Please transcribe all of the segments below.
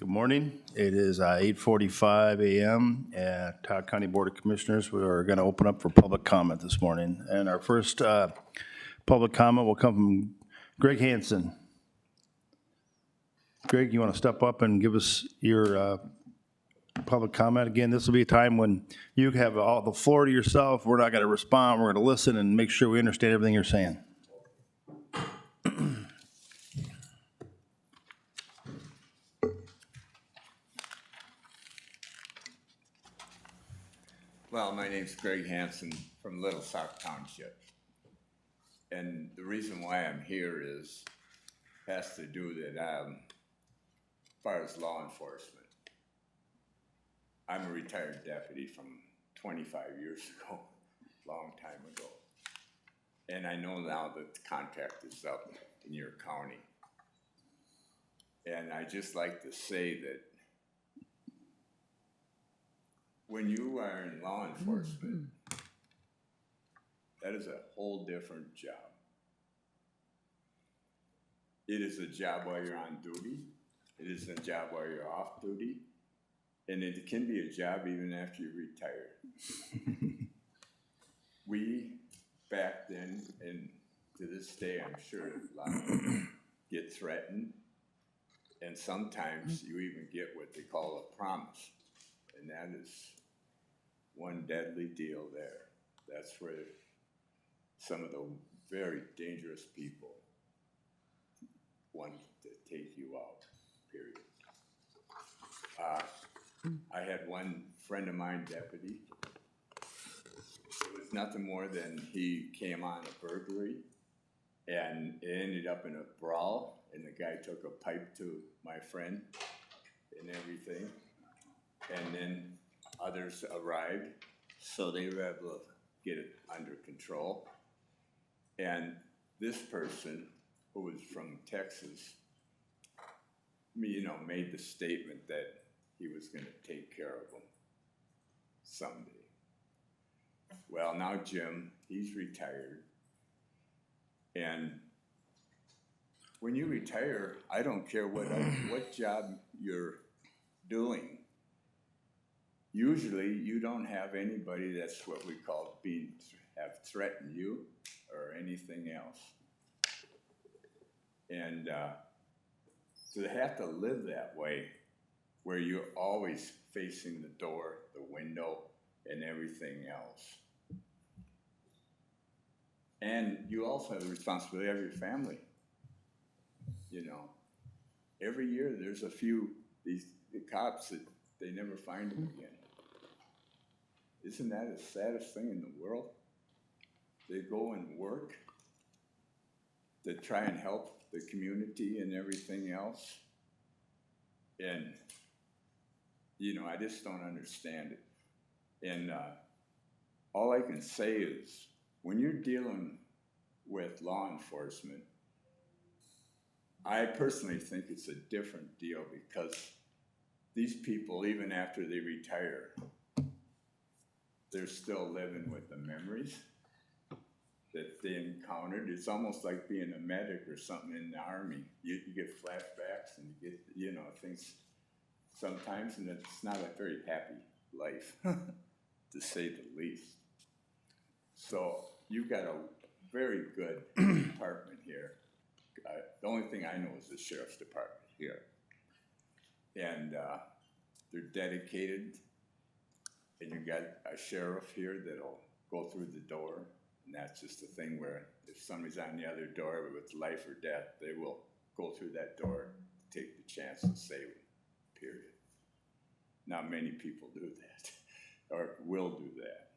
Good morning. It is 8:45 a.m. at Todd County Board of Commissioners. We are going to open up for public comment this morning. And our first public comment will come from Greg Hansen. Greg, you want to step up and give us your public comment? Again, this will be a time when you have all the floor to yourself. We're not going to respond. We're going to listen and make sure we understand everything you're saying. Well, my name's Greg Hansen from Little Sock Township. And the reason why I'm here has to do that as far as law enforcement. I'm a retired deputy from 25 years ago, long time ago. And I know now that the contract is up in your county. And I just like to say that when you are in law enforcement, that is a whole different job. It is a job while you're on duty. It is a job while you're off duty. And it can be a job even after you retire. We, back then, and to this day, I'm sure a lot of them get threatened. And sometimes you even get what they call a promise. And that is one deadly deal there. That's where some of the very dangerous people want to take you out, period. I had one friend of mine, deputy. It was nothing more than he came on a burglary and it ended up in a brawl, and the guy took a pipe to my friend and everything. And then others arrived, so they were able to get it under control. And this person, who was from Texas, made the statement that he was going to take care of them someday. Well, now Jim, he's retired. And when you retire, I don't care what job you're doing. Usually, you don't have anybody that's what we call have threatened you or anything else. And to have to live that way, where you're always facing the door, the window, and everything else. And you also have the responsibility of your family. Every year there's a few, the cops that they never find them again. Isn't that the saddest thing in the world? They go and work to try and help the community and everything else. And, I just don't understand it. And all I can say is, when you're dealing with law enforcement, I personally think it's a different deal, because these people, even after they retire, they're still living with the memories that they encountered. It's almost like being a medic or something in the Army. You get flashbacks and you get, things sometimes, and it's not a very happy life, to say the least. So you've got a very good department here. The only thing I know is the sheriff's department here. And they're dedicated. And you got a sheriff here that'll go through the door, and that's just the thing where if somebody's on the other door with life or death, they will go through that door, take the chance to save them, period. Not many people do that, or will do that.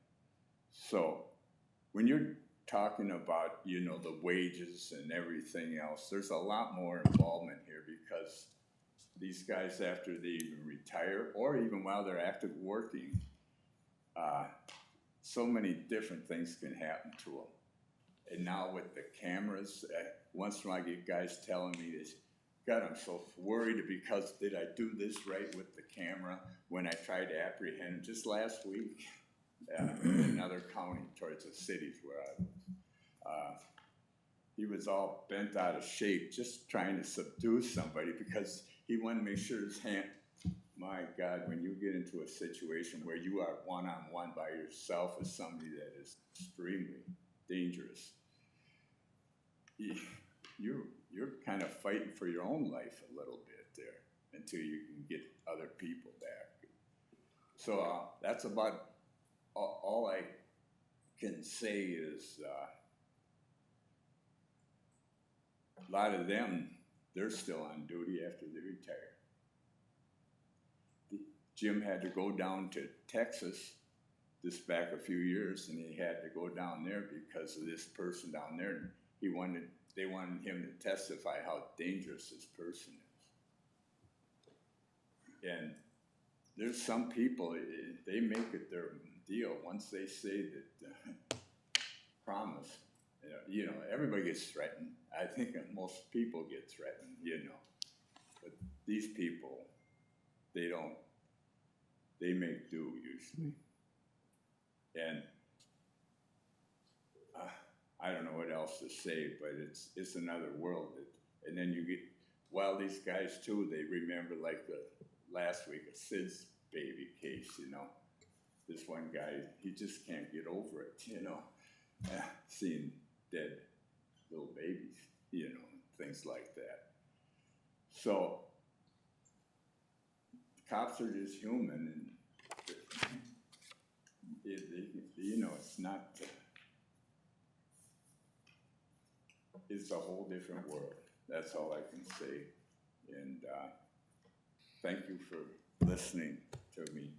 So when you're talking about, the wages and everything else, there's a lot more involvement here, because these guys, after they even retire, or even while they're active working, so many different things can happen to them. And now with the cameras, once in a while I get guys telling me this, God, I'm so worried because did I do this right with the camera when I tried to apprehend him just last week in another county towards the cities where I was. He was all bent out of shape just trying to subdue somebody because he wanted to make sure his my God, when you get into a situation where you are one-on-one by yourself with somebody that is extremely dangerous, you're kind of fighting for your own life a little bit there until you can get other people back. So that's about all I can say is a lot of them, they're still on duty after they retire. Jim had to go down to Texas this back a few years, and he had to go down there because of this person down there. They wanted him to testify how dangerous this person is. And there's some people, they make it their deal once they say that promise. You know, everybody gets threatened. I think most people get threatened, you know. But these people, they don't. They make do usually. And I don't know what else to say, but it's another world. And then you get, well, these guys too, they remember like the last week, a Sid's baby case, you know. This one guy, he just can't get over it, you know, seeing dead little babies, you know, things like that. So cops are just human, and you know, it's not, it's a whole different world. That's all I can say. And thank you for listening to me.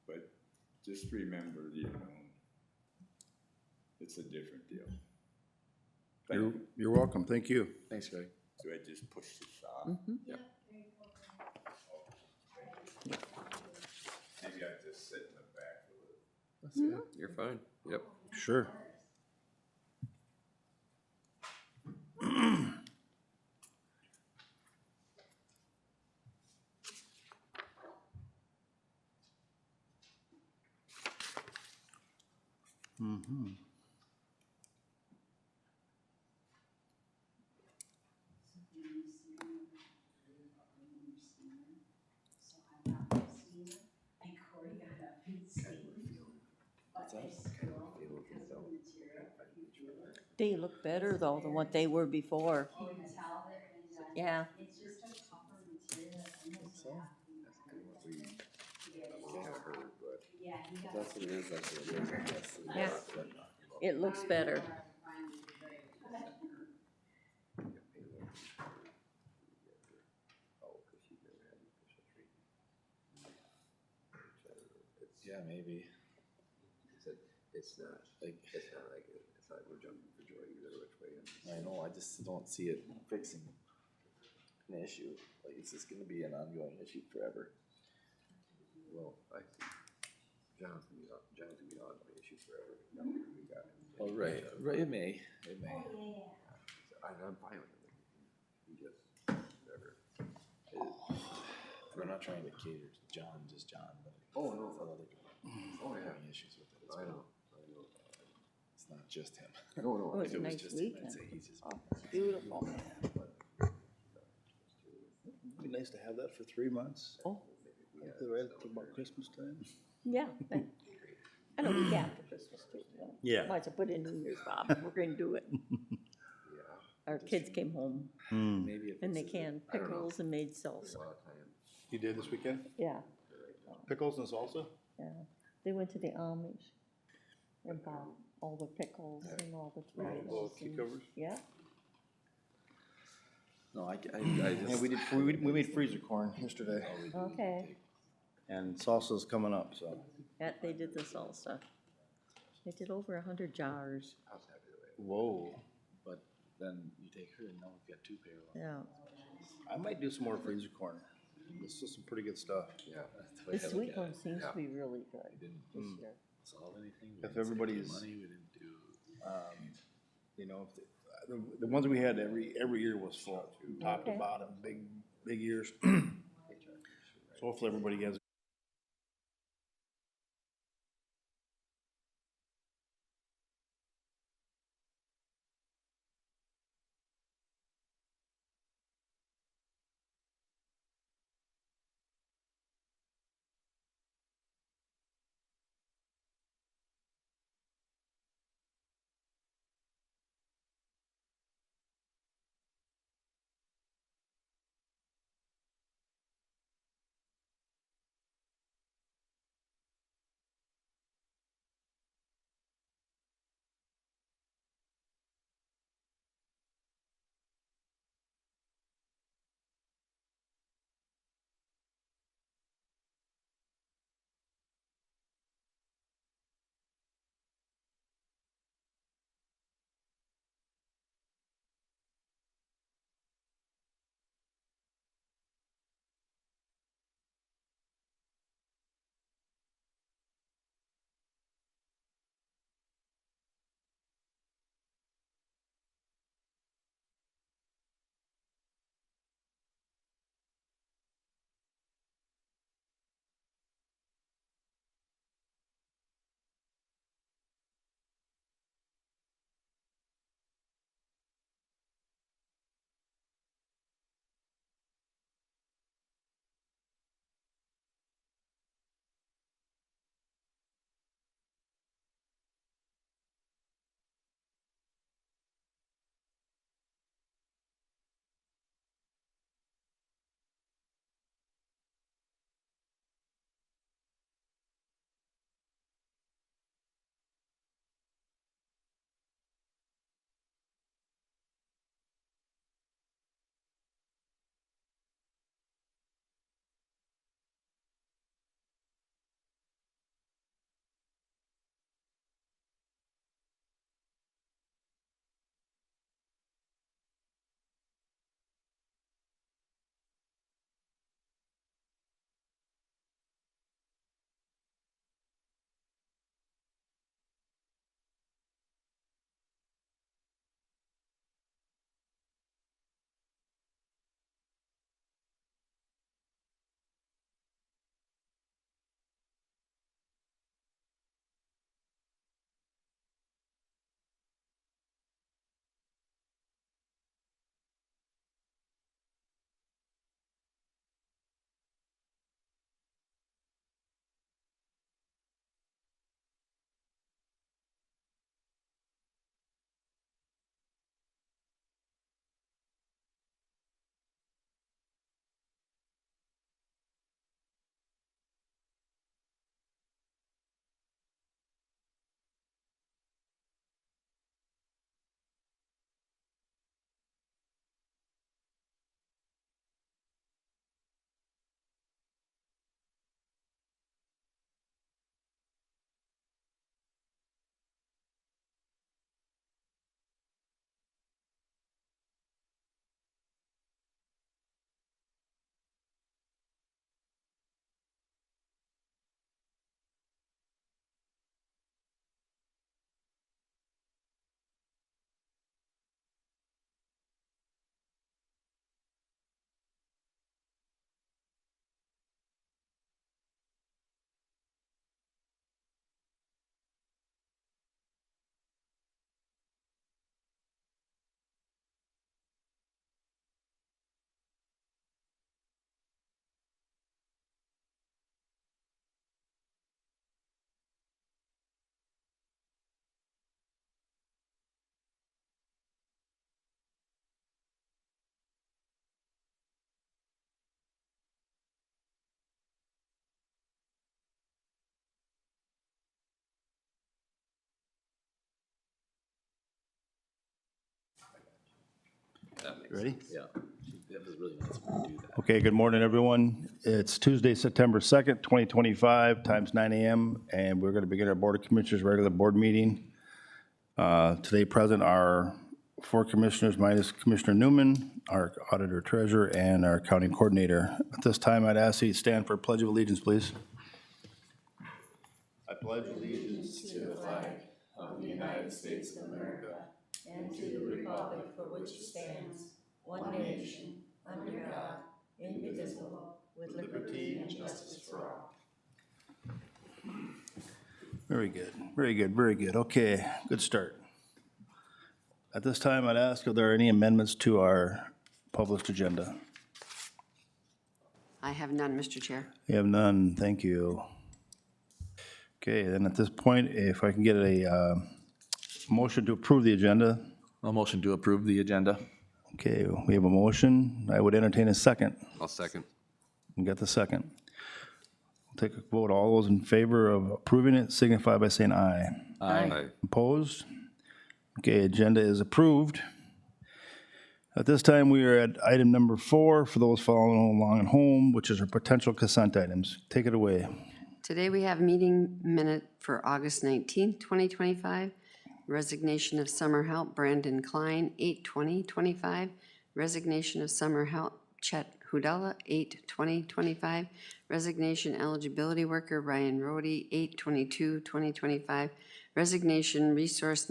But just remember, you know, it's a different deal. You're welcome. Thank you. Thanks, Greg. So I just push this off. Yep. Maybe I just sit in the back a little. That's good. You're fine. Yep. Sure. Mm-hmm. They look better though than what they were before. Yeah. So, that's kind of what we have heard, but if that's what it is, that's what it is, I guess. Yeah. It looks better. Yeah, maybe. It's not like we're jumping for joy either which way. I know, I just don't see it fixing an issue. Like, it's just gonna be an ongoing issue forever. Well, I see. John's gonna be on my issue forever. No, we got it. Oh, right, it may. I'm fine with it. We just whatever. We're not trying to cater to John, just John, but Oh, no. other people having issues with it as I well. know. It's not just him. No, It was If a it was nice just him, I'd weekend. say he's just. Oh, beautiful. It'd be nice to have that for 3 months. Oh, Right up to about Christmas time. yeah. And a week after Christmas too. Yeah. Might as well put in New Year's, Bob. We're gonna do it. Our kids came home Maybe if and they it's canned pickles and made salsa. You did this weekend? Yeah, Pickles and salsa? yeah. They went to the Amish and bought all the pickles and all the Little tomatoes. and- cucumbers? Yeah. No, I Yeah, just. we made freezer corn yesterday, Okay. and salsa's coming up, so. Yeah, they did the salsa. They did over 100 jars. Whoa. But then you take her and now we've got 2 payroll. Yeah. I might do some more freezer corn. This is some pretty good stuff. Yeah. The sweet one seems to be really good this year. Solve anything. We If didn't save any everybody's- money, we didn't do. You know, if the ones we had every year was full, top to Okay. bottom, big years. So hopefully everybody gets That makes Ready? sense. Yeah, that was really nice of her to do that. Okay, good morning, everyone. It's Tuesday, September 2nd, 2025, time's 9 a.m., and we're going to begin our Board of Commissioners regular board meeting. Today present are 4 commissioners minus Commissioner Newman, our auditor treasurer, and our accounting coordinator. At this time, I'd ask you to stand for a pledge of allegiance, please. I pledge allegiance to the flag of the United States of America and to the republic for which it stands, one nation, under God, indivisible, with liberty and justice for all. Very good, very good, very good. Okay, good start. At this time, I'd ask if there are any amendments to our published agenda. I have none, Mr. Chair. We have none, thank you. Okay, then at this point, if I can get a motion to approve the agenda. I'll motion to approve the agenda. Okay, we have a motion. I would entertain a second. I'll second. We got the second. We'll take a vote. All those in favor of approving it signify by saying aye. Aye. Opposed? Okay, agenda is approved. At this time, we are at item number 4 for those following along at home, which is our potential consent items. Take it away. Today we have meeting minute for August 19th, 2025. Resignation of summer help Brandon Klein, 8/20/25. Resignation of summer help Chet Hudella, 8/20/25. Resignation eligibility worker Ryan Rhodey, 8/22/2025. Resignation resource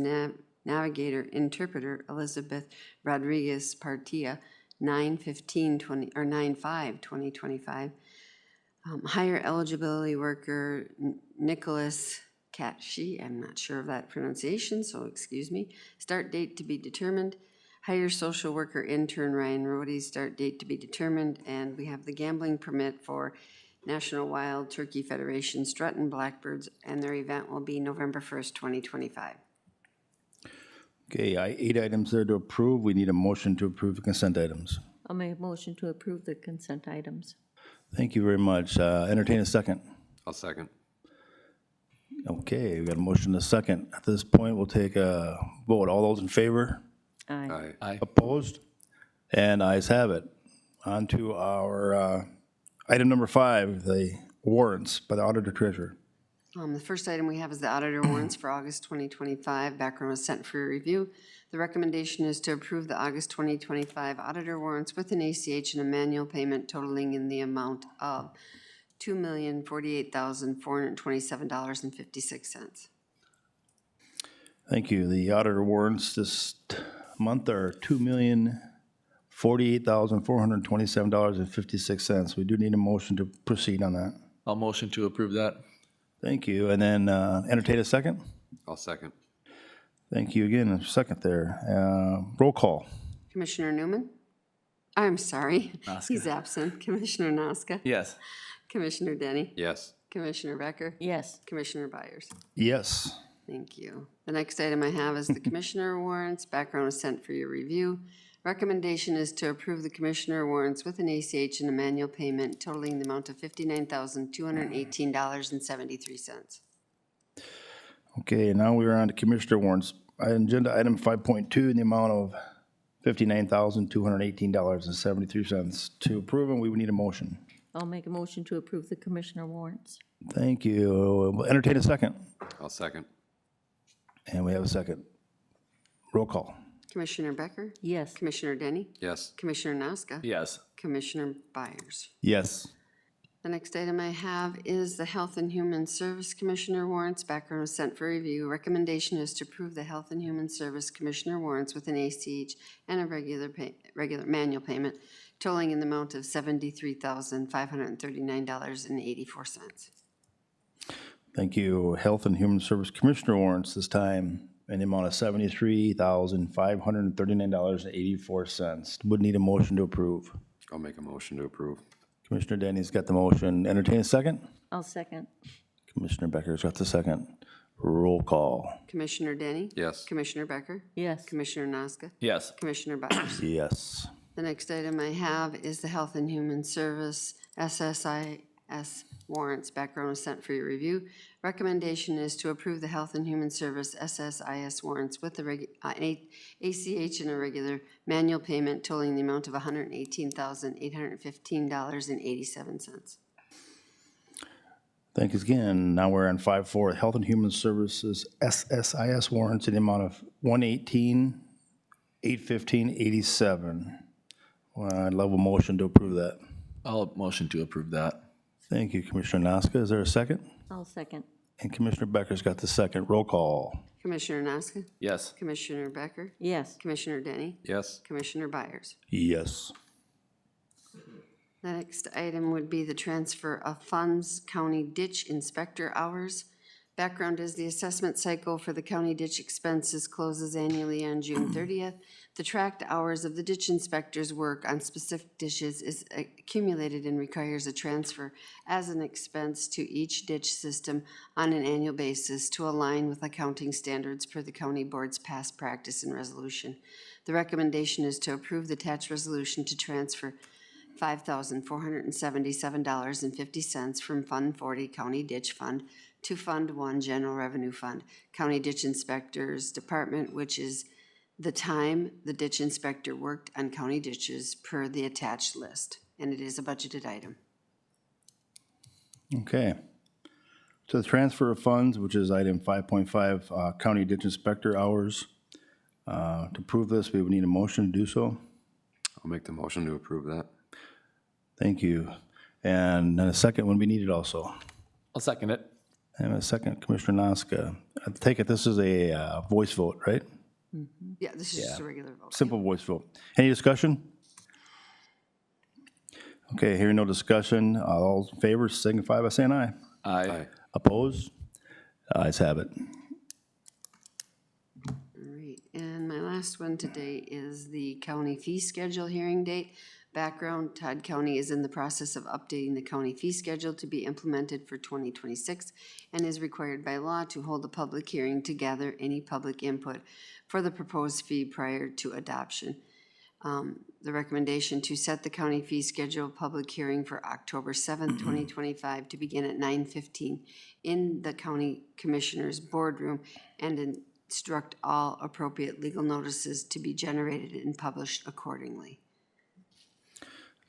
navigator interpreter Elizabeth Rodriguez Partilla, 9/15/20 or 9/5/2025. Higher eligibility worker Nicholas Katshi, I'm not sure of that pronunciation, so excuse me. Start date to be determined. Higher social worker intern Ryan Rhodey, start date to be determined. And we have the gambling permit for National Wild Turkey Federation Strutton Blackbirds, and their event will be November 1st, 2025. Okay, 8 items there to approve. We need a motion to approve the consent items. I'll make a motion to approve the consent items. Thank you very much. Entertain a second. I'll second. Okay, we got a motion and a second. At this point, we'll take a vote. All those in favor? Aye. Aye. Aye. Opposed? And ayes have it. On to our item number 5, the warrants by the auditor treasurer. The first item we have is the auditor warrants for August 2025. Background was sent for review. The recommendation is to approve the August 2025 auditor warrants with an ACH and a manual payment totaling in the amount of $2,048,427.56. Thank you. The auditor warrants this month are $2,048,427.56. We do need a motion to proceed on that. I'll motion to approve that. Thank you. And then entertain a second. I'll second. Thank you again. A second there. Roll call. Commissioner Newman? I'm sorry, Noska. he's absent. Commissioner Noska? Yes. Commissioner Denny? Yes. Commissioner Becker? Yes. Commissioner Byers? Yes. Thank you. The next item I have is the commissioner warrants. Background was sent for your review. Recommendation is to approve the commissioner warrants with an ACH and a manual payment totaling the amount of $59,218.73. Okay, now we are on to commissioner warrants. Agenda item 5.2 in the amount of $59,218.73. To approve them, we would need a motion. I'll make a motion to approve the commissioner warrants. Thank you. We'll entertain a second. I'll second. And we have a second. Roll call. Commissioner Becker? Yes. Commissioner Denny? Yes. Commissioner Noska? Yes. Commissioner Byers? Yes. The next item I have is the Health and Human Service Commissioner warrants. Background was sent for review. Recommendation is to approve the Health and Human Service Commissioner warrants with an ACH and a regular manual payment totaling in the amount of $73,539.84. Thank you. Health and Human Service Commissioner warrants this time in the amount of $73,539.84. Would need a motion to approve. I'll make a motion to approve. Commissioner Denny's got the motion. Entertain a second. I'll second. Commissioner Becker's got the second. Roll call. Commissioner Denny? Yes. Commissioner Becker? Yes. Commissioner Noska? Yes. Commissioner Byers? Yes. The next item I have is the Health and Human Service SSI warrants. Background was sent for your review. Recommendation is to approve the Health and Human Service SSIS warrants with the ACH and a regular manual payment totaling the amount of $118,815.87. Thank you again. Now we're on 5-4, Health and Human Services SSIS warrants in the amount of $118,815.87. Well, I'd love a motion to approve that. I'll motion to approve that. Thank you, Commissioner Nasca. Is there a second? I'll second. And Commissioner Becker's got the second. Roll call. Commissioner Nasca? Yes. Commissioner Becker? Yes. Commissioner Denny? Yes. Commissioner Byers? Yes. The next item would be the transfer of funds, county ditch inspector hours. Background is the assessment cycle for the county ditch expenses closes annually on June 30th. The tracked hours of the ditch inspector's work on specific ditches is accumulated and requires a transfer as an expense to each ditch system on an annual basis to align with accounting standards per the county board's past practice and resolution. The recommendation is to approve the attached resolution to transfer $5,477.50 from Fund 40 County Ditch Fund to Fund 1 General Revenue Fund, County Ditch Inspector's Department, which is the time the ditch inspector worked on county ditches per the attached list, and it is a budgeted item. Okay. So the transfer of funds, which is item 5.5, county ditch inspector hours. To approve this, we would need a motion to do so. I'll make the motion to approve that. Thank you. And then a second would be needed also. I'll second it. And a second, Commissioner Nasca. I take it this is a voice vote, right? Yeah, this is just a regular vote. Simple voice vote. Any discussion? Okay, hearing no discussion, all in favor signify by saying aye. Aye. Opposed? Ayes have it. All right, and my last one today is the county fee schedule hearing date. Background, Todd County is in the process of updating the county fee schedule to be implemented for 2026 and is required by law to hold a public hearing to gather any public input for the proposed fee prior to adoption. The recommendation to set the county fee schedule public hearing for October 7th, 2025 to begin at 9:15 in the county commissioners boardroom and instruct all appropriate legal notices to be generated and published accordingly.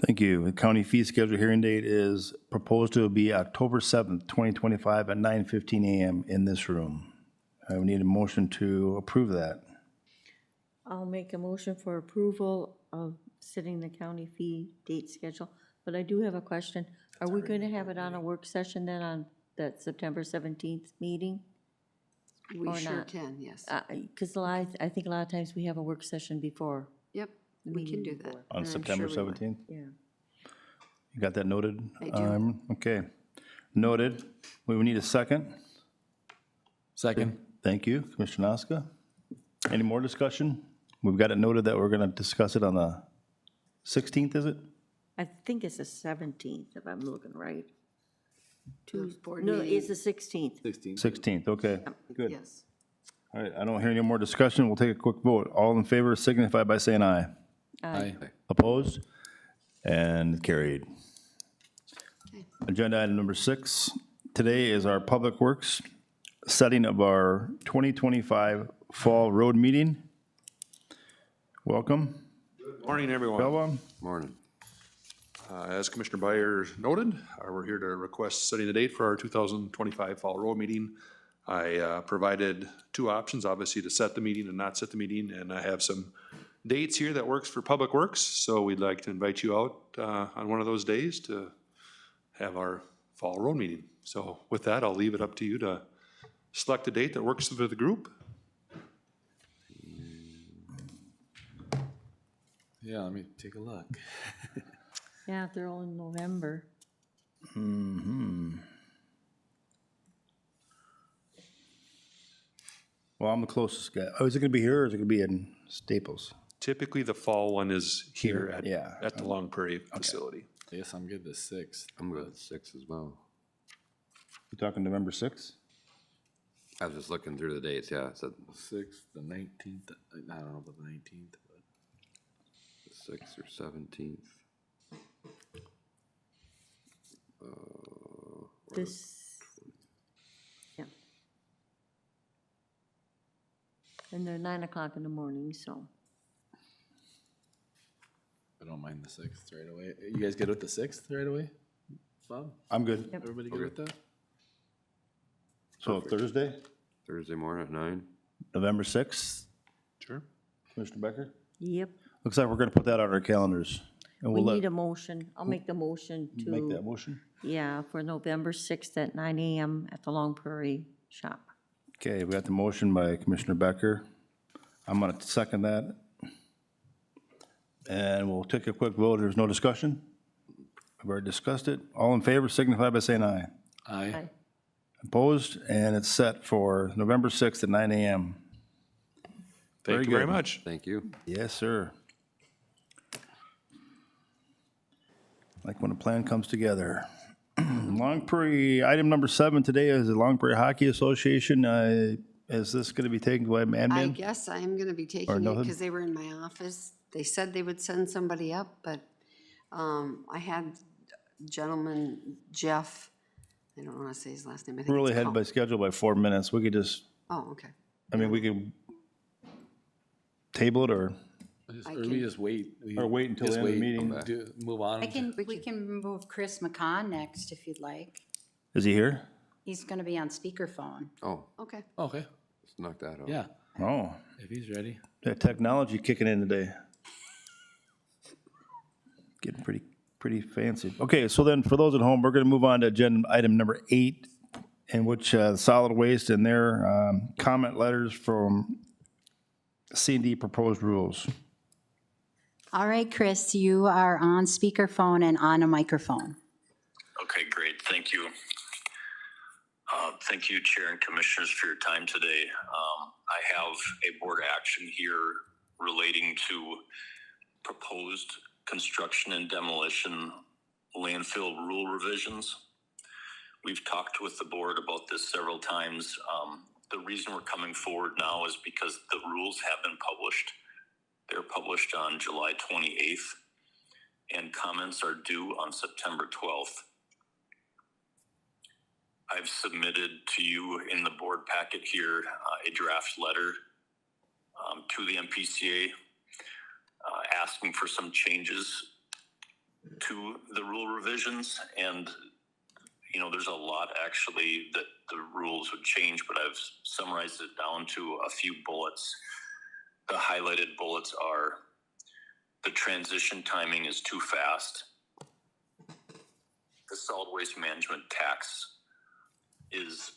Thank you. The county fee schedule hearing date is proposed to be October 7th, 2025 at 9:15 a.m. in this room. I would need a motion to approve that. I'll make a motion for approval of setting the county fee date schedule, but I do have a question. Are we going to have it on a work session then on that September 17th meeting? We Or sure not. can, yes. Because I think a lot of times we have a work session before. Yep, we can do that. On and I'm September sure we will. 17th? Yeah. You got that noted? I do. Okay, noted. We will need a second. Second. Thank you, Commissioner Nasca. Any more discussion? We've got it noted that we're going to discuss it on the 16th, is it? I think it's the 17th, if I'm looking right. board No, meeting. it's the 16th. 16th, okay, good. Yes. All right, I don't hear any more discussion. We'll take a quick vote. All in favor signify by saying aye. Aye. Opposed? And carried. Agenda item number 6. Today is our Public Works setting of our 2025 Fall Road Meeting. Welcome. Morning, everyone. Bella. Morning. As Commissioner Byers noted, we're here to request setting the date for our 2025 Fall Road Meeting. I provided two options, obviously to set the meeting and not set the meeting, and I have some dates here that works for Public Works, so we'd like to invite you out on one of those days to have our Fall Road Meeting. So with that, I'll leave it up to you to select a date that works for the group. Yeah, let me take a look. Yeah, they're all in November. Well, I'm the closest guy. Oh, is it going to be here or is it going to be in Staples? Typically, the fall one is here at, yeah. at the Long Prairie facility. I guess I'm good the 6th. I'm good at 6 as well. You talking November 6th? I was just looking through the dates, yeah, it said 6th, the 19th, I don't know about the 19th, but. the 6th or 17th. this, yeah. And they're 9 o'clock in the morning, so. I don't mind the 6th right away. You guys good with the 6th right away? Bob? I'm good. Yep. Everybody good with that? So Thursday, Thursday morning at 9. November 6th, Sure. Commissioner Becker? Yep, Looks like we're going to put that on our calendars. And we we'll need a motion. I'll make the motion make that to, motion. yeah, for November 6th at 9 AM at the Long Prairie Shop. Okay, we got the motion by Commissioner Becker. I'm going to second that. And we'll take a quick vote. There's no discussion? We've already discussed it. All in favor signify by saying aye. Aye. Aye. Opposed? And it's set for November 6th at 9 AM. Very Thank you very good. much. Thank you. Yes, sir. Like when a plan comes together. Long Prairie, item number 7 today is the Long Prairie Hockey Association. Is this going to be taken by I admin? guess I'm gonna be taking it nothing? because they were in my office. They said they would send somebody up, but, I had gentleman, Jeff, I don't wanna say his last name, I think We're really it's ahead by schedule by 4 minutes. We could just, Oh, okay. we could table it or Or I we can- just wait. We Or wait until just the end of the wait, meeting. Move on. We can move Chris McCon next if you'd like. is he here? He's gonna be on speakerphone. Oh, Okay. Okay, let's knock that out. yeah, Oh, if he's ready. that technology kicking in today. Getting pretty fancy. Okay, so then for those at home, we're going to move on to agenda item number 8, in which solid waste and their comment letters from C&D proposed rules. All right, Chris, you are on speakerphone and on a microphone. Okay, great. Thank you. Thank you, Chair and Commissioners, for your time today. I have a board action here relating to proposed construction and demolition landfill rule revisions. We've talked with the board about this several times. The reason we're coming forward now is because the rules have been published. They're published on July 28th, and comments are due on September 12th. I've submitted to you in the board packet here a draft letter to the MPCA asking for some changes to the rule revisions. And, you know, there's a lot actually that the rules would change, but I've summarized it down to a few bullets. The highlighted bullets are: the transition timing is too fast. The solid waste management tax is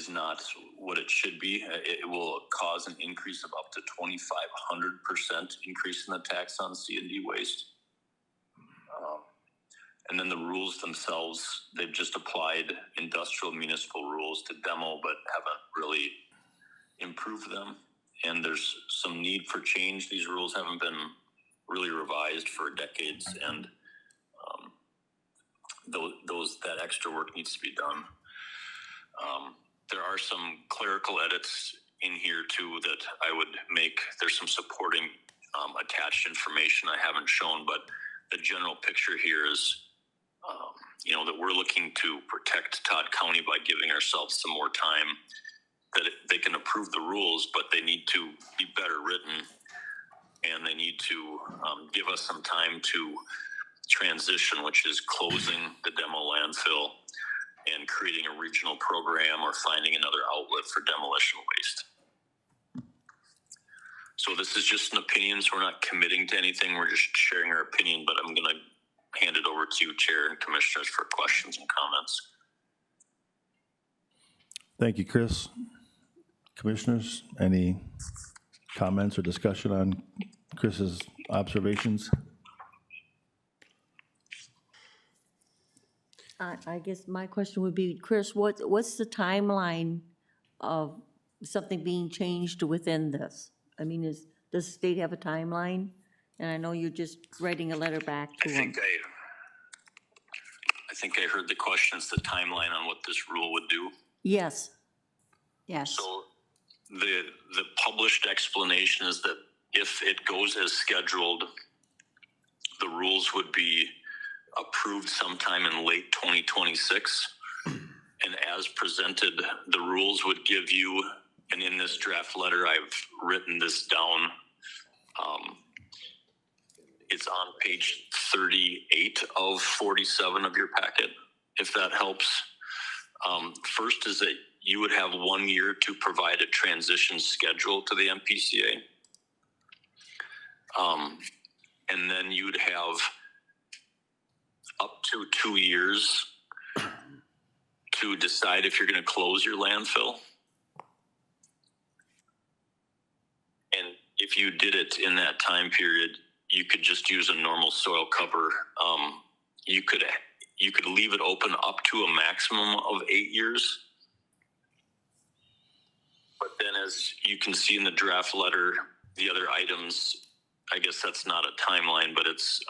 not what it should be. It will cause an increase of up to 2,500% increase in the tax on C&D waste. And then the rules themselves, they've just applied industrial municipal rules to demo, but haven't really improved them. And there's some need for change. These rules haven't been really revised for decades, and that extra work needs to be done. There are some clerical edits in here too that I would make. There's some supporting attached information I haven't shown, but the general picture here is, that we're looking to protect Todd County by giving ourselves some more time. That they can approve the rules, but they need to be better written, and they need to give us some time to transition, which is closing the demo landfill and creating a regional program or finding another outlet for demolition waste. So this is just an opinion, so we're not committing to anything. We're just sharing our opinion, but I'm going to hand it over to you, Chair and Commissioners, for questions and comments. Thank you, Chris. Commissioners, any comments or discussion on Chris's observations? I guess my question would be, Chris, what's the timeline of something being changed within this? I mean, does the state have a timeline? And I know you're just writing a letter back to them. I think I heard the question is the timeline on what this rule would do. Yes. Yes. So the published explanation is that if it goes as scheduled, the rules would be approved sometime in late 2026. And as presented, the rules would give you, and in this draft letter, I've written this down. It's on page 38 of 47 of your packet, if that helps. First is that you would have 1 year to provide a transition schedule to the MPCA. And then you'd have up to 2 years to decide if you're going to close your landfill. And if you did it in that time period, you could just use a normal soil cover. You could leave it open up to a maximum of 8 years. But then, as you can see in the draft letter, the other items, I guess that's not a timeline, but it's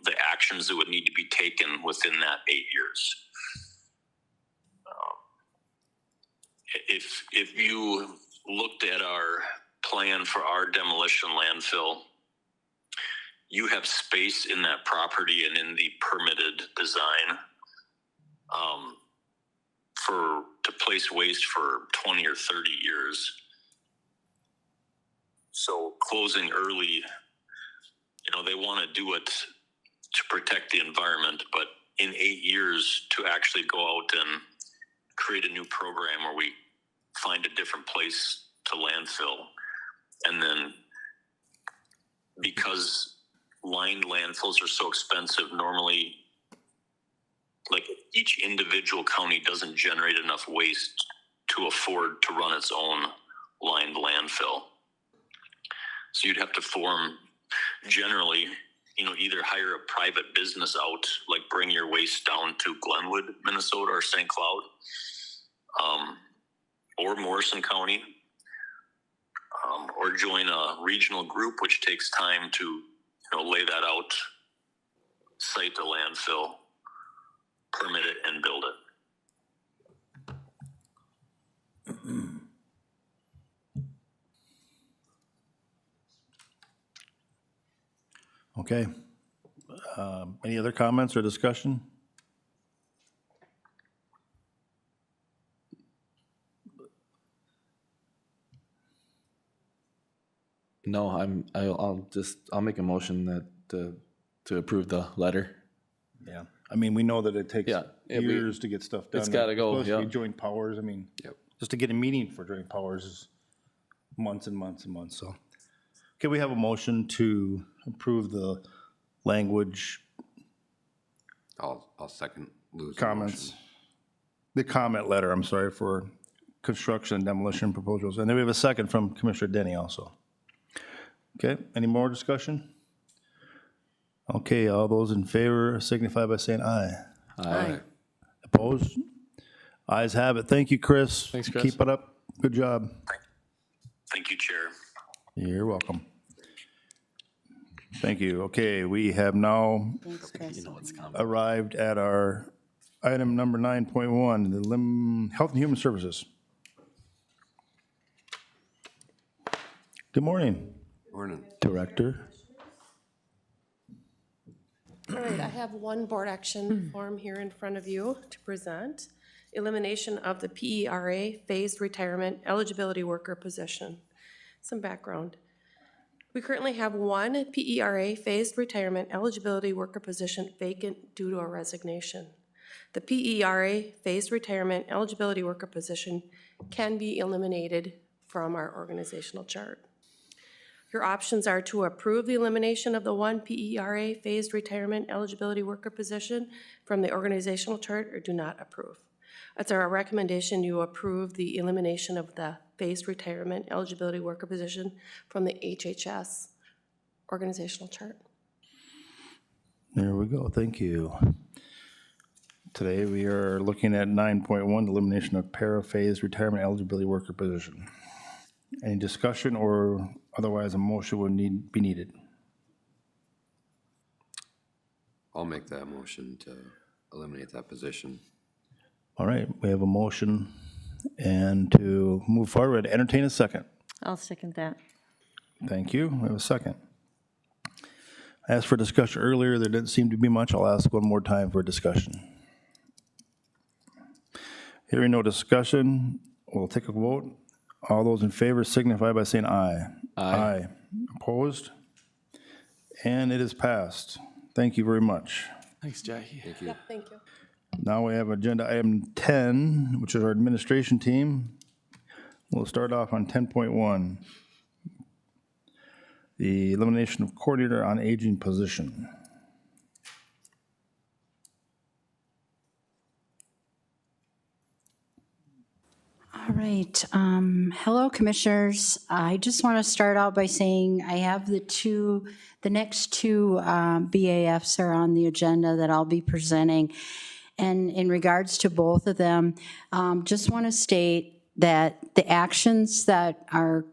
the actions that would need to be taken within that 8 years. If you looked at our plan for our demolition landfill, you have space in that property and in the permitted design to place waste for 20 or 30 years. So closing early, they want to do it to protect the environment, but in 8 years to actually go out and create a new program where we find a different place to landfill. And then because lined landfills are so expensive, normally, like, each individual county doesn't generate enough waste to afford to run its own lined landfill. So you'd have to form, generally, either hire a private business out, like bring your waste down to Glenwood, Minnesota, or St. Cloud, or Morrison County, or join a regional group, which takes time to lay that out, site a landfill, permit it, and build it. Okay. Any other comments or discussion? No, I'll make a motion that, to approve the letter. Yeah. I mean, we know that it takes Yeah, years to get stuff done. it's gotta go, Especially yeah. joint powers. I mean, Yep. just to get a meeting for joint powers is months and months and months, so. Okay, we have a motion to approve the language I'll second Lou's comments. motion. The comment letter, I'm sorry, for construction and demolition proposals. And then we have a second from Commissioner Denny also. Okay, any more discussion? Okay, all those in favor signify by saying aye. Aye. Opposed? Ayes have it. Thank you, Chris. Thanks, Chris. Keep it up. Good job. Thank you, Chair. You're welcome. Thank you. Okay, we have now Thanks, Chris. You know what's coming. arrived at our item number 9.1, the Health and Human Services. Good morning, Morning. Director. All right, I have one board action form here in front of you to present. Elimination of the PERA phased retirement eligibility worker position. Some background. We currently have one PERA phased retirement eligibility worker position vacant due to a resignation. The PERA phased retirement eligibility worker position can be eliminated from our organizational chart. Your options are to approve the elimination of the one PERA phased retirement eligibility worker position from the organizational chart or do not approve. It's our recommendation you approve the elimination of the phased retirement eligibility worker position from the HHS organizational chart. There we go. Thank you. Today we are looking at 9.1, elimination of para-phased retirement eligibility worker position. Any discussion or otherwise a motion would be needed? I'll make that motion to eliminate that position. All right, we have a motion, and to move forward, entertain a second. I'll second that. Thank you. We have a second. I asked for discussion earlier. There didn't seem to be much. I'll ask one more time for discussion. Hearing no discussion, we'll take a vote. All those in favor signify by saying aye. Aye. Opposed? And it is passed. Thank you very much. Thanks, Jackie. Thank you. Thank you. Now we have agenda item 10, which is our administration team. We'll start off on 10.1. The elimination of coordinator on aging position. All right. Hello, Commissioners. I just want to start out by saying I have the next two BAFs are on the agenda that I'll be presenting. And in regards to both of them, just want to state that the actions that are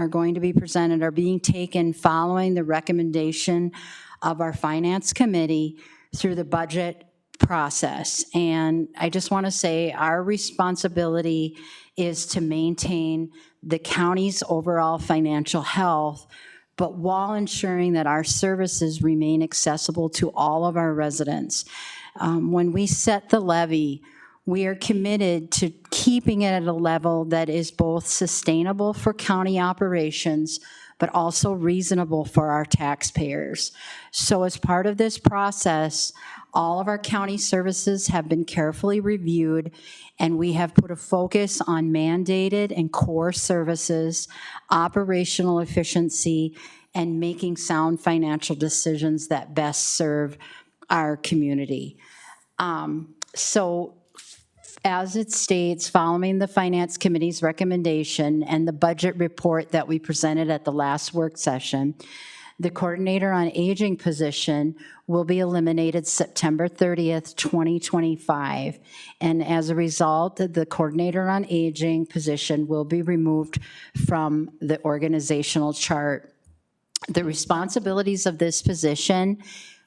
going to be presented are being taken following the recommendation of our Finance Committee through the budget process. And I just want to say our responsibility is to maintain the county's overall financial health, but while ensuring that our services remain accessible to all of our residents. When we set the levy, we are committed to keeping it at a level that is both sustainable for county operations, but also reasonable for our taxpayers. So as part of this process, all of our county services have been carefully reviewed, and we have put a focus on mandated and core services, operational efficiency, and making sound financial decisions that best serve our community. So as it states, following the Finance Committee's recommendation and the budget report that we presented at the last work session, the Coordinator on Aging position will be eliminated September 30th, 2025. And as a result, the Coordinator on Aging position will be removed from the organizational chart. The responsibilities of this position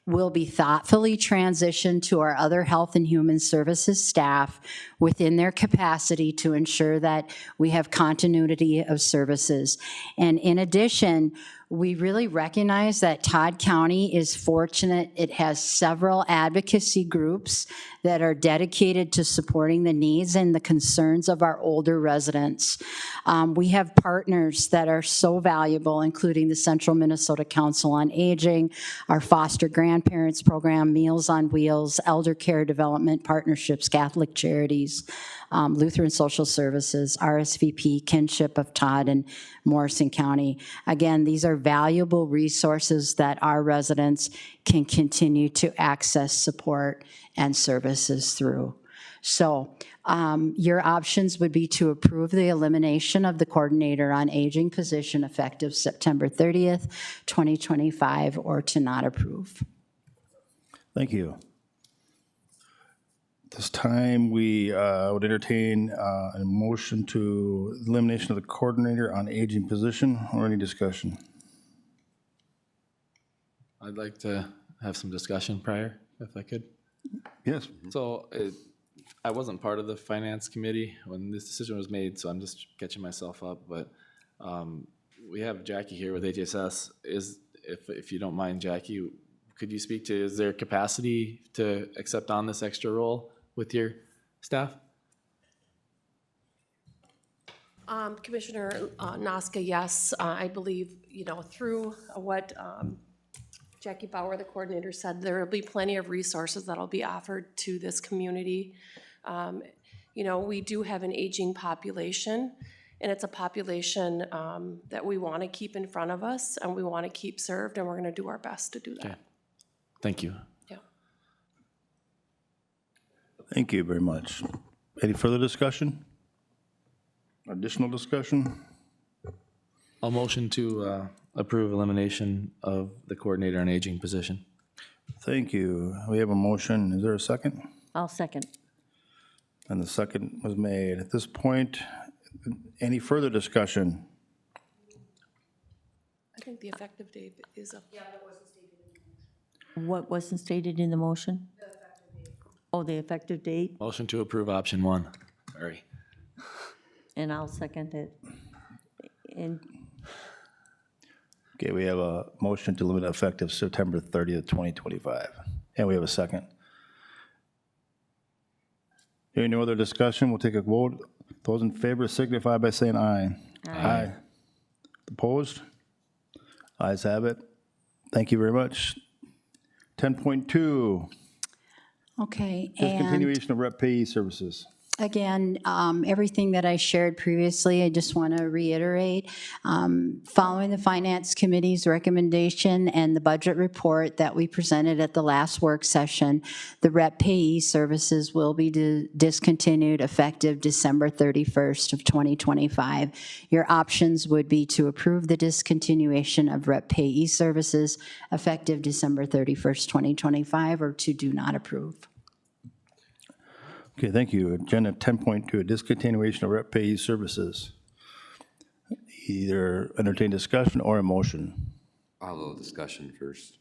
will be thoughtfully transitioned to our other Health and Human Services staff within their capacity to ensure that we have continuity of services. And in addition, we really recognize that Todd County is fortunate. It has several advocacy groups that are dedicated to supporting the needs and the concerns of our older residents. We have partners that are so valuable, including the Central Minnesota Council on Aging, our foster grandparents program, Meals on Wheels, Elder Care Development Partnerships, Catholic Charities, Lutheran Social Services, RSVP, Kinship of Todd and Morrison County. Again, these are valuable resources that our residents can continue to access support and services through. So your options would be to approve the elimination of the Coordinator on Aging position effective September 30th, 2025, or to not approve. Thank you. This time, we would entertain a motion to elimination of the Coordinator on Aging position, or any discussion. I'd like to have some discussion prior, if I could. Yes. So I wasn't part of the Finance Committee when this decision was made, so I'm just catching myself up. But we have Jackie here with HSS. If you don't mind, Jackie, could you speak to, is there capacity to accept on this extra role with your staff? Commissioner Noska, yes, I believe, through what Jackie Bauer, the coordinator, said, there will be plenty of resources that'll be offered to this community. We do have an aging population, and it's a population that we want to keep in front of us, and we want to keep served, and we're going to do our best to do that. Okay. Thank you. Yeah. Thank you very much. Any further discussion? Additional discussion? I'll motion to approve elimination of the Coordinator on Aging position. Thank you. We have a motion. Is there a second? I'll second. And the second was made. At this point, any further discussion? I think the effective date is up. Yeah, that wasn't stated in the motion. What wasn't stated in the motion? The effective date. Oh, the effective date, Motion to approve option 1. Sorry. and I'll second it. And Okay, we have a motion to limit effective September 30th, 2025. And we have a second. Hearing no other discussion, we'll take a vote. Those in favor signify by saying aye. Aye. Opposed? Ayes have it. Thank you very much. 10.2, Okay, and discontinuation of rep payee services. again, everything that I shared previously, I just want to reiterate. Following the Finance Committee's recommendation and the budget report that we presented at the last work session, the rep payee services will be discontinued effective December 31st of 2025. Your options would be to approve the discontinuation of rep payee services effective December 31st, 2025, or to do not approve. Okay, thank you. Agenda 10.2, a discontinuation of rep payee services. Either entertain discussion or a motion. I'll have a discussion first.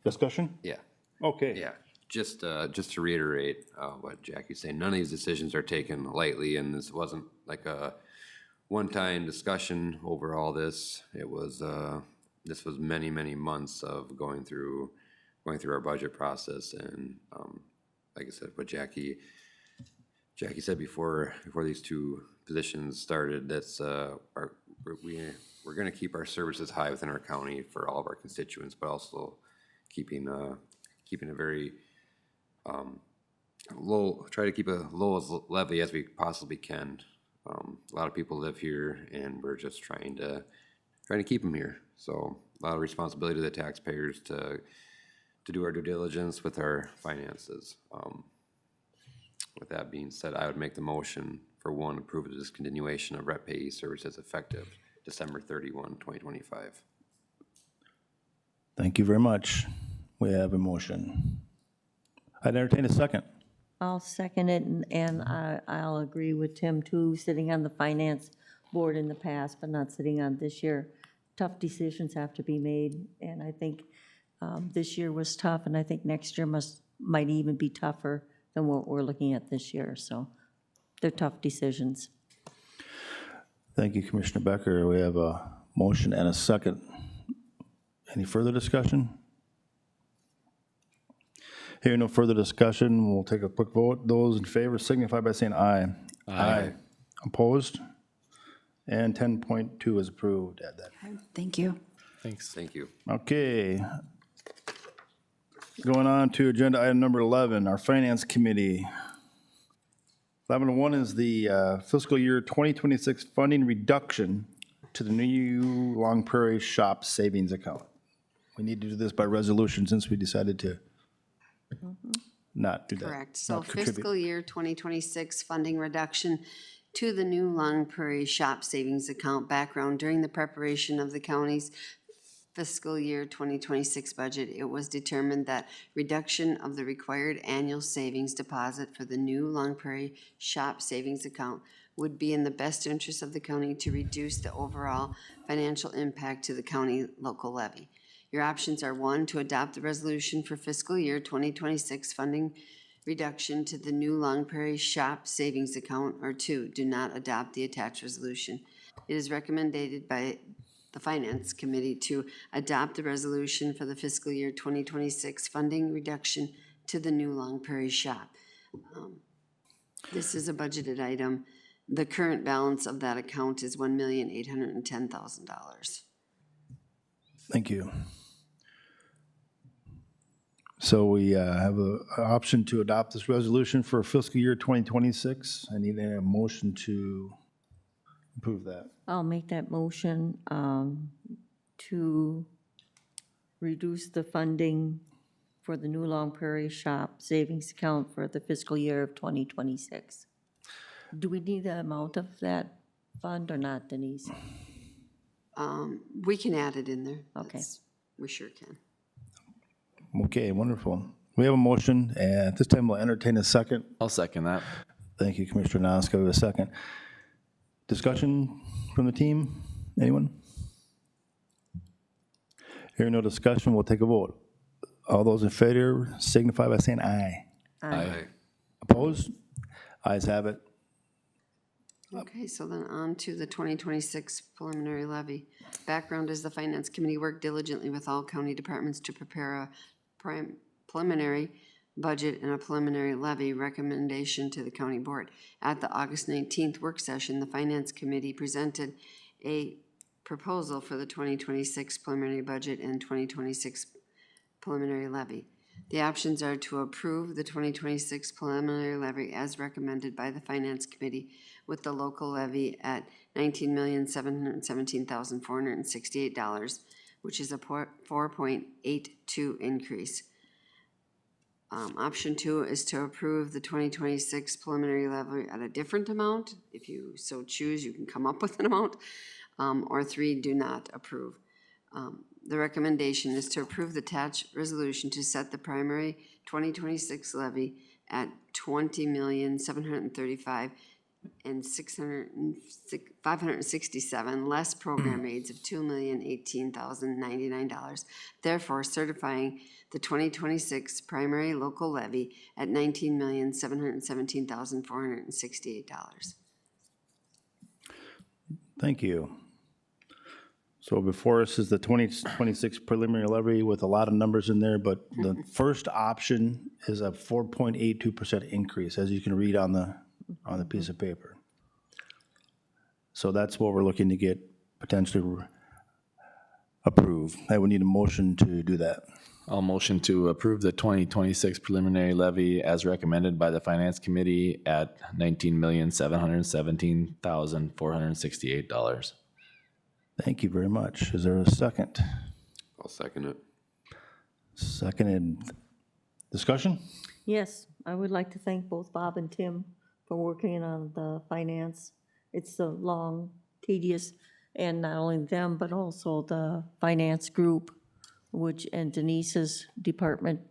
Discussion? Yeah, Okay. yeah. Just to reiterate what Jackie's saying, none of these decisions are taken lightly, and this wasn't like a one-time discussion over all this. It was, this was many, many months of going through our budget process, and like I said, what Jackie said before these two positions started, that's we're going to keep our services high within our county for all of our constituents, but also keeping a very low, try to keep a low as levy as we possibly can. A lot of people live here, and we're just trying to keep them here. So a lot of responsibility to the taxpayers to do our due diligence with our finances. With that being said, I would make the motion for one, approve the discontinuation of rep payee services effective December 31, 2025. Thank you very much. We have a motion. I'd entertain a second. I'll second it, and I'll agree with Tim too, sitting on the finance board in the past, but not sitting on this year. Tough decisions have to be made, and I think this year was tough, and I think next year might even be tougher than what we're looking at this year, so they're tough decisions. Thank you, Commissioner Becker. We have a motion and a second. Any further discussion? Hearing no further discussion, we'll take a quick vote. Those in favor signify by saying aye. Aye. Opposed? And 10.2 is approved. Add that. Thank you. Thanks. Thank you. Okay. Going on to agenda item number 11, our Finance Committee. 11.1 is the fiscal year 2026 funding reduction to the new Long Prairie Shop savings account. We need to do this by resolution since we decided to not do that. Correct. So not contribute. fiscal year 2026 funding reduction to the new Long Prairie Shop Savings Account. Background: during the preparation of the county's fiscal year 2026 budget, it was determined that reduction of the required annual savings deposit for the new Long Prairie Shop Savings Account would be in the best interest of the county to reduce the overall financial impact to the county local levy. Your options are: one, to adopt the resolution for fiscal year 2026 funding reduction to the new Long Prairie Shop Savings Account, or two, do not adopt the attached resolution. It is recommended by the Finance Committee to adopt the resolution for the fiscal year 2026 funding reduction to the new Long Prairie Shop. This is a budgeted item. The current balance of that account is $1,810,000. Thank you. So we have an option to adopt this resolution for fiscal year 2026. I need a motion to approve that. I'll make that motion to reduce the funding for the new Long Prairie Shop Savings Account for the fiscal year of 2026. Do we need the amount of that fund or not, Denise? We can add it in there. Okay. We sure can. Okay, wonderful. We have a motion, and at this time we'll entertain a second. I'll second that. Thank you, Commissioner Noska. We have a second. Discussion from the team? Anyone? Hearing no discussion, we'll take a vote. All those in favor signify by saying aye. Aye. Opposed? Ayes have it. Okay, so then on to the 2026 preliminary levy. Background is the Finance Committee worked diligently with all county departments to prepare a preliminary budget and a preliminary levy recommendation to the county board. At the August 19th work session, the Finance Committee presented a proposal for the 2026 preliminary budget and 2026 preliminary levy. The options are to approve the 2026 preliminary levy as recommended by the Finance Committee with the local levy at $19,717,468, which is a 4.82 increase. Option 2 is to approve the 2026 preliminary levy at a different amount. If you so choose, you can come up with an amount. Or 3, do not approve. The recommendation is to approve the attached resolution to set the primary 2026 levy at $20,735,567, less program aids of $2,018,099, therefore certifying the 2026 primary local levy at $19,717,468. Thank you. So before us is the 2026 preliminary levy with a lot of numbers in there, but the first option is a 4.82% increase, as you can read on the piece of paper. So that's what we're looking to get potentially approved. I would need a motion to do that. I'll motion to approve the 2026 preliminary levy as recommended by the Finance Committee at $19,717,468. Thank you very much. Is there a second? I'll second it. Seconded. Discussion? Yes, I would like to thank both Bob and Tim for working on the finance. It's a long, tedious, and not only them, but also the finance group, and Denise's department.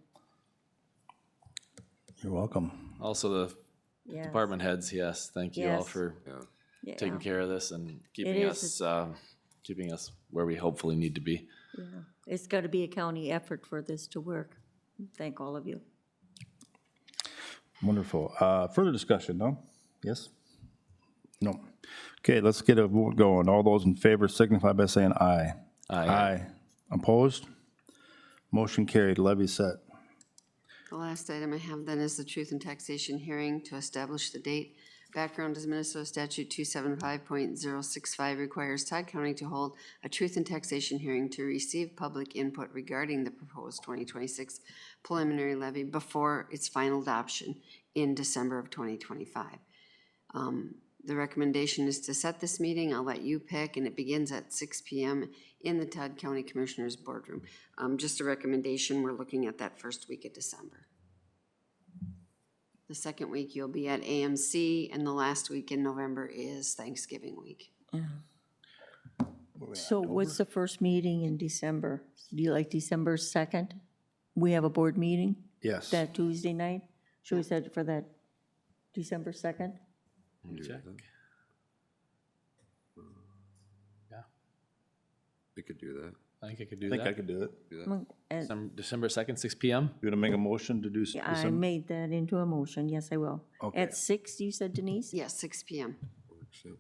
You're welcome. Also the Yes. department heads, yes, thank you all Yes. for Yeah. taking care of this and is. keeping us where we hopefully need to be. Yeah. It's got to be a county effort for this to work. Thank all of you. Wonderful. Further discussion, no? Yes? No. Okay, let's get a vote going. All those in favor signify by saying aye. Aye. Opposed? Motion carried. Levy set. The last item I have then is the truth and taxation hearing to establish the date. Background is Minnesota Statute 275.065 requires Todd County to hold a truth and taxation hearing to receive public input regarding the proposed 2026 preliminary levy before its final adoption in December of 2025. The recommendation is to set this meeting. I'll let you pick, and it begins at 6 p.m. in the Todd County Commissioners Boardroom. Just a recommendation, we're looking at that first week of December. The second week you'll be at AMC, and the last week in November is Thanksgiving week. So what's the first meeting in December? Do you like December 2nd? We have a board meeting Yes. that Tuesday night. Should we set it for that December 2nd? Check. We could do that. I think I could do I think I that. could do it. And December 2nd, 6 p.m. You gonna make a motion to do I December? made that into a motion. Yes, I will. Okay. At 6, you said, Denise? Yes, 6 p.m. Works, yeah.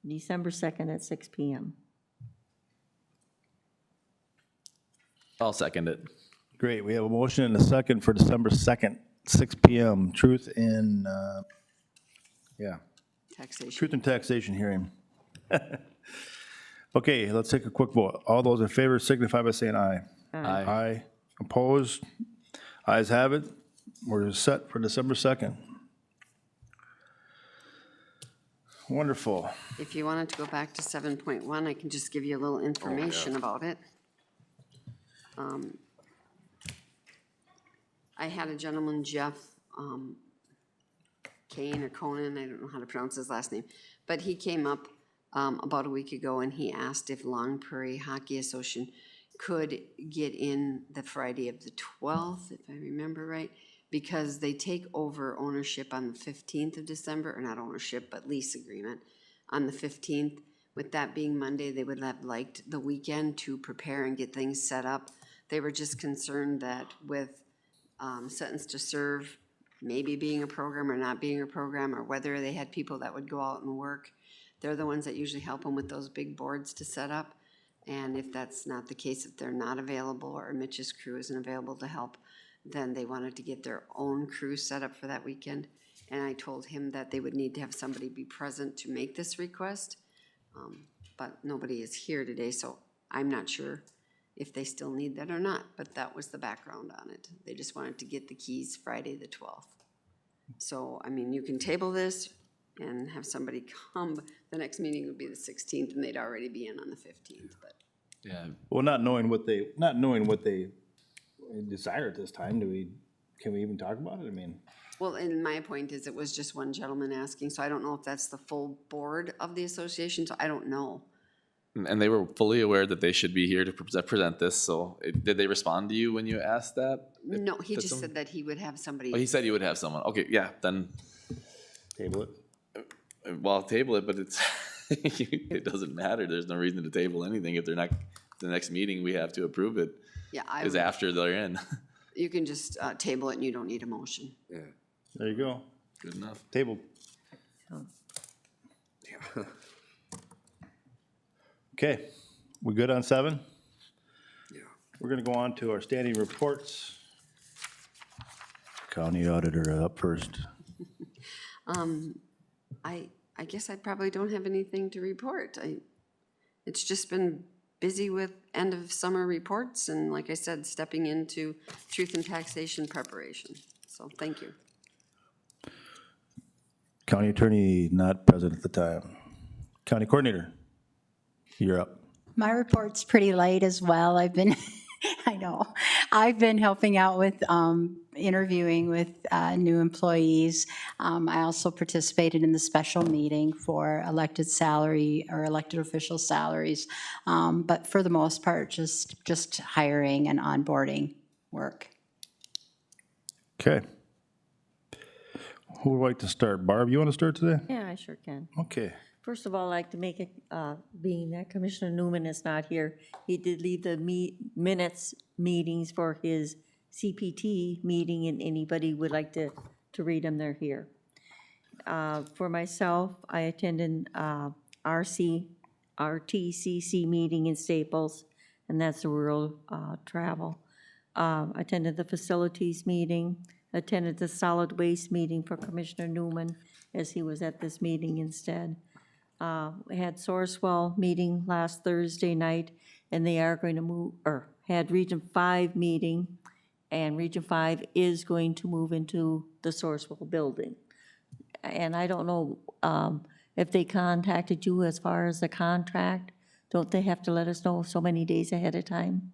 December 2nd at 6 p.m. I'll second it. Great. We have a motion and a second for December 2nd, 6 p.m. Truth in, Taxation. truth and taxation hearing. Okay, let's take a quick vote. All those in favor signify by saying aye. Aye. Aye. Opposed? Ayes have it. We're set for December 2nd. Wonderful. If you wanted to go back to 7.1, I can just give you a little information about it. I had a gentleman, Jeff Kane or Conan, I don't know how to pronounce his last name, but he came up about a week ago and he asked if Long Prairie Hockey Association could get in the Friday of the 12th, if I remember right, because they take over ownership on the 15th of December, or not ownership, but lease agreement on the 15th. With that being Monday, they would have liked the weekend to prepare and get things set up. They were just concerned that with sentence to serve maybe being a program or not being a program, or whether they had people that would go out and work. They're the ones that usually help them with those big boards to set up. And if that's not the case, if they're not available or Mitch's crew isn't available to help, then they wanted to get their own crew set up for that weekend. And I told him that they would need to have somebody be present to make this request. But nobody is here today, so I'm not sure if they still need that or not, but that was the background on it. They just wanted to get the keys Friday the 12th. So, I mean, you can table this and have somebody come. The next meeting would be the 16th, and they'd already be in on the 15th, but. Yeah, Well, not knowing what they desire at this time, can we even talk about it? I mean, Well, and my point is, it was just one gentleman asking, so I don't know if that's the full board of the association, so I don't know. and they were fully aware that they should be here to present this, so did they respond to you when you asked that? No, he That's just said that he would have somebody. Oh, he said you would have someone. Okay, yeah, then, table it. well, table it, but it's, it doesn't matter. There's no reason to table anything if they're not, the next meeting we have to approve it Yeah, is after they're in. you can just table it and you don't need a motion. Yeah. There you go. Good enough. Table. Yeah. Okay, we good on 7? Yeah. We're gonna go on to our standing reports. County auditor up first. I guess I probably don't have anything to report. It's just been busy with end of summer reports and, like I said, stepping into truth and taxation preparation. So thank you. County attorney not present at the time. County coordinator, you're up. My report's pretty light as well. I've been, I know, I've been helping out with interviewing with new employees. I also participated in the special meeting for elected salary or elected official salaries. But for the most part, just hiring and onboarding work. Okay. Who would like to start? Barb, you want to start today? Yeah, I sure can. Okay. First of all, I'd like to make it, being that Commissioner Newman is not here, he did leave the minutes meetings for his CPT meeting, and anybody would like to read them, they're here. For myself, I attended RTCC meeting in Staples, and that's the rural travel. Attended the facilities meeting, attended the solid waste meeting for Commissioner Newman, as he was at this meeting instead. We had Sourcewell meeting last Thursday night, and they are going to move, or had Region 5 meeting, and Region 5 is going to move into the Sourcewell building. And I don't know if they contacted you as far as the contract. Don't they have to let us know so many days ahead of time?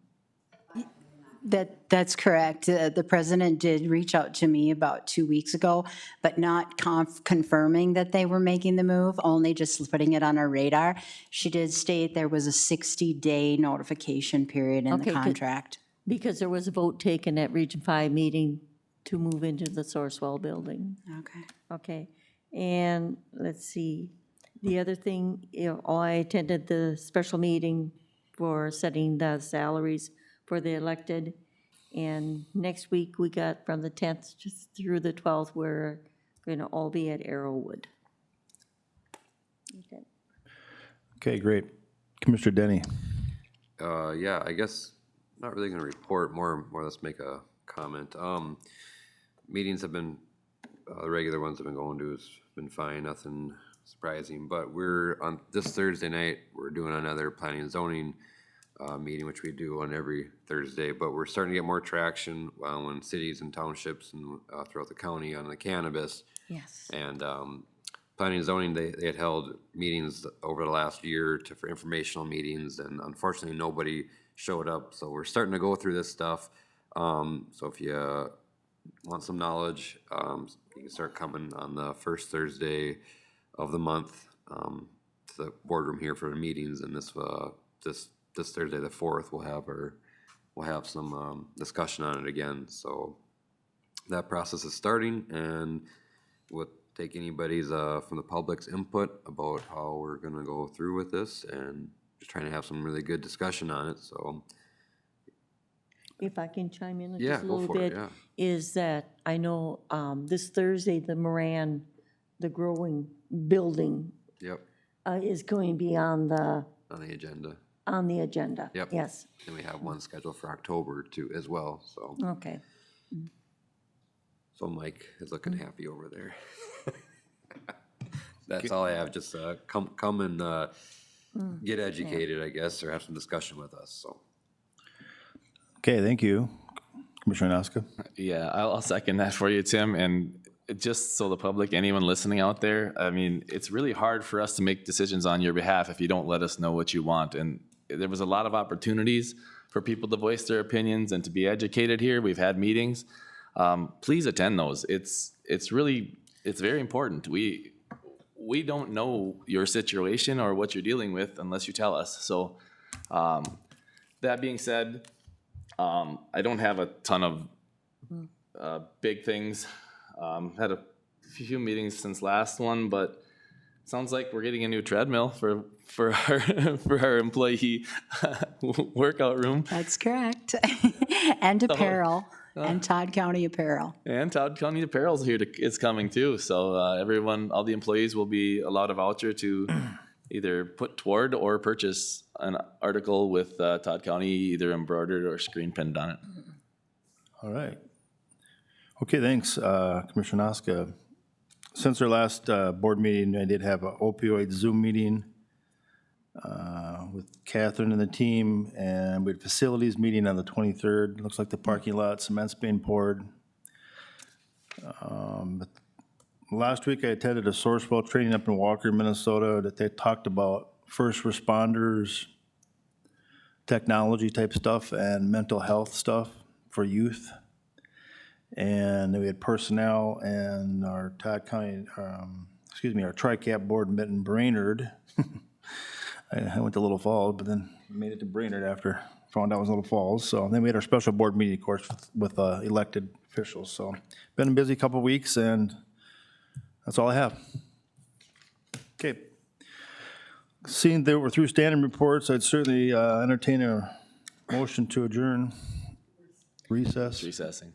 That's correct. The president did reach out to me about 2 weeks ago, but not confirming that they were making the move, only just putting it on our radar. She did state there was a 60-day notification period in Okay, the good. contract. Because there was a vote taken at Region 5 meeting to move into the Sourcewell building. Okay. Okay, and let's see, the other thing, I attended the special meeting for setting the salaries for the elected, and next week we got from the 10th just through the 12th, we're going to all be at Arrowwood. Okay. Okay, great. Commissioner Denny. Yeah, I guess not really gonna report, more or less make a comment. Meetings have been, the regular ones I've been going to has been fine, nothing surprising, but we're on this Thursday night, we're doing another planning and zoning meeting, which we do on every Thursday, but we're starting to get more traction when cities and townships and throughout the county on the cannabis. Yes. And planning and zoning, they had held meetings over the last year for informational meetings, and unfortunately, nobody showed up. So we're starting to go through this stuff. So if you want some knowledge, you can start coming on the first Thursday of the month to the boardroom here for the meetings. And this Thursday, the 4th, we'll have some discussion on it again. So that process is starting, and we'll take anybody's from the public's input about how we're gonna go through with this, and just trying to have some really good discussion on it. So if I can chime in Yeah, just a go little for it, bit, yeah. is that I know this Thursday, the Moran, the growing building Yep, is going to be on the agenda. Yep. Yes, And we have one scheduled for October too, as well, so. okay. So Mike is looking happy over there. That's all I have, just come and get educated, I guess, or have some discussion with us, so. Okay, thank you. Commissioner Naska? Yeah, I'll second that for you, Tim. And just so the public, anyone listening out there, I mean, it's really hard for us to make decisions on your behalf if you don't let us know what you want. And there was a lot of opportunities for people to voice their opinions and to be educated here. We've had meetings. Please attend those. It's very important. We don't know your situation or what you're dealing with unless you tell us. So that being said, I don't have a ton of big things. Had a few meetings since last one, but sounds like we're getting a new treadmill for our employee workout room. That's correct. And apparel, and Todd County apparel. And Todd County Apparel's here is coming too. So everyone, all the employees will be allowed a voucher to either put toward or purchase an article with Todd County either embroidered or screen printed on it. All right. Okay, thanks, Commissioner Naska. Since our last board meeting, I did have an opioid Zoom meeting with Catherine and the team, and we had facilities meeting on the 23rd. Looks like the parking lot, cement's being poured. Last week, I attended a Sourcewell training up in Walker, Minnesota, that they talked about first responders, technology type stuff, and mental health stuff for youth. And we had personnel and our Todd County, our TRICAP board met in Brainerd. I went to Little Falls, but then made it to Brainerd after found out it was Little Falls. So then we had our special board meeting, of course, with elected officials. So been a busy couple of weeks, and that's all I have. Okay. Seeing that we're through standing reports, I'd certainly entertain a motion to adjourn. Recess. Recessing.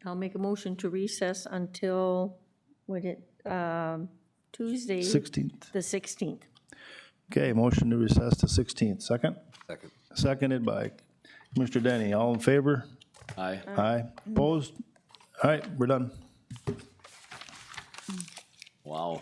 I'll make a motion to recess until, Tuesday? 16th. The 16th. Okay, motion to recess to 16th. Second? Second. Seconded by Mr. Denny. All in favor? Aye. Aye. Opposed? All right, we're done. Wow.